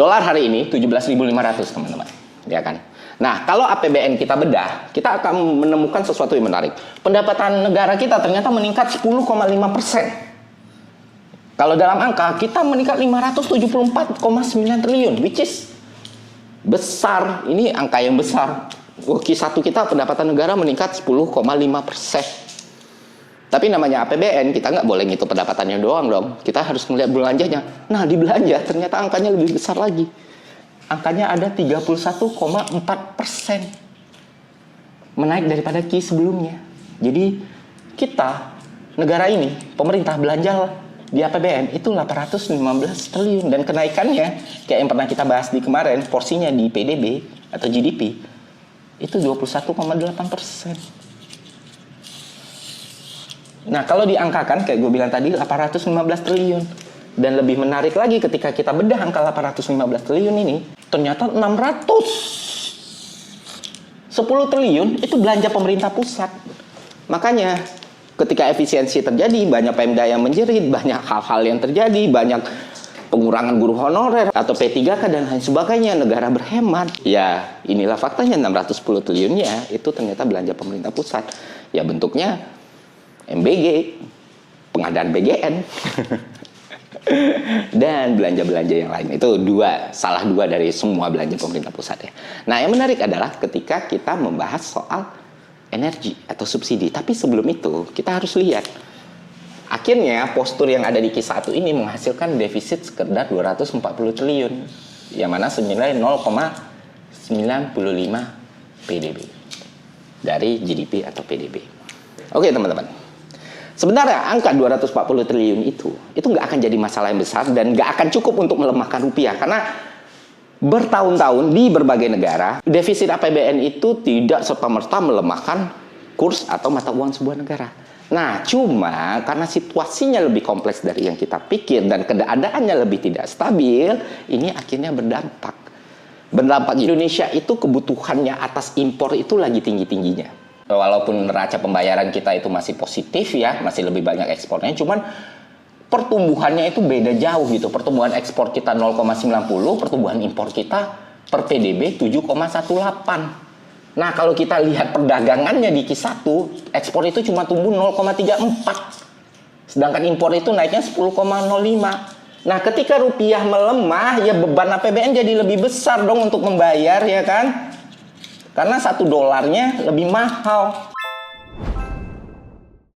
Dolar hari ini 17.500 teman-teman, ya kan? Nah, kalau APBN kita bedah, kita akan menemukan sesuatu yang menarik. Pendapatan negara kita ternyata meningkat 10,5%. Kalau dalam angka, kita meningkat 574,9 triliun, which is besar. Ini angka yang besar. Q1 kita pendapatan negara meningkat 10,5%. Tapi namanya APBN, kita nggak boleh ngitung pendapatannya doang dong. Kita harus melihat belanjanya. Nah, di belanja ternyata angkanya lebih besar lagi. Angkanya ada 31,4%. Menaik daripada Q sebelumnya. Jadi, kita, negara ini, pemerintah belanja di APBN itu 815 triliun. Dan kenaikannya, kayak yang pernah kita bahas di kemarin, porsinya di PDB atau GDP, itu 21,8%. Nah, kalau diangkakan, kayak gue bilang tadi, 815 triliun. Dan lebih menarik lagi ketika kita bedah angka 815 triliun ini, ternyata 610 triliun itu belanja pemerintah pusat. Makanya, ketika efisiensi terjadi, banyak Pemda yang menjerit, banyak hal-hal yang terjadi, banyak pengurangan guru honorer atau P3K dan lain sebagainya, negara berhemat. Ya, inilah faktanya, 610 triliunnya itu ternyata belanja pemerintah pusat. Ya, bentuknya MBG, pengadaan BGN, dan belanja-belanja yang lain. Itu salah dua dari semua belanja pemerintah pusat ya. Nah, yang menarik adalah ketika kita membahas soal energi atau subsidi. Tapi sebelum itu, kita harus lihat. Akhirnya, postur yang ada di Q1 ini menghasilkan defisit sekedar 240 triliun. Yang mana senilai 0,95 PDB dari GDP atau PDB. Oke, teman-teman. Sebenarnya angka 240 triliun itu nggak akan jadi masalah yang besar dan nggak akan cukup untuk melemahkan rupiah. Karena bertahun-tahun di berbagai negara, defisit APBN itu tidak serta-merta melemahkan kurs atau mata uang sebuah negara. Nah, cuma karena situasinya lebih kompleks dari yang kita pikir dan keadaannya lebih tidak stabil, ini akhirnya berdampak. Indonesia itu kebutuhannya atas impor itu lagi tinggi-tingginya. Walaupun neraca pembayaran kita itu masih positif ya, masih lebih banyak ekspornya, cuman pertumbuhannya itu beda jauh gitu. Pertumbuhan ekspor kita 0,90, pertumbuhan impor kita per PDB 7,18. Nah, kalau kita lihat perdagangannya di Q1, ekspor itu cuma tumbuh 0,34. Sedangkan impor itu naiknya 10,05. Nah, ketika rupiah melemah, ya beban APBN jadi lebih besar dong untuk membayar, ya kan? Karena $1 lebih mahal.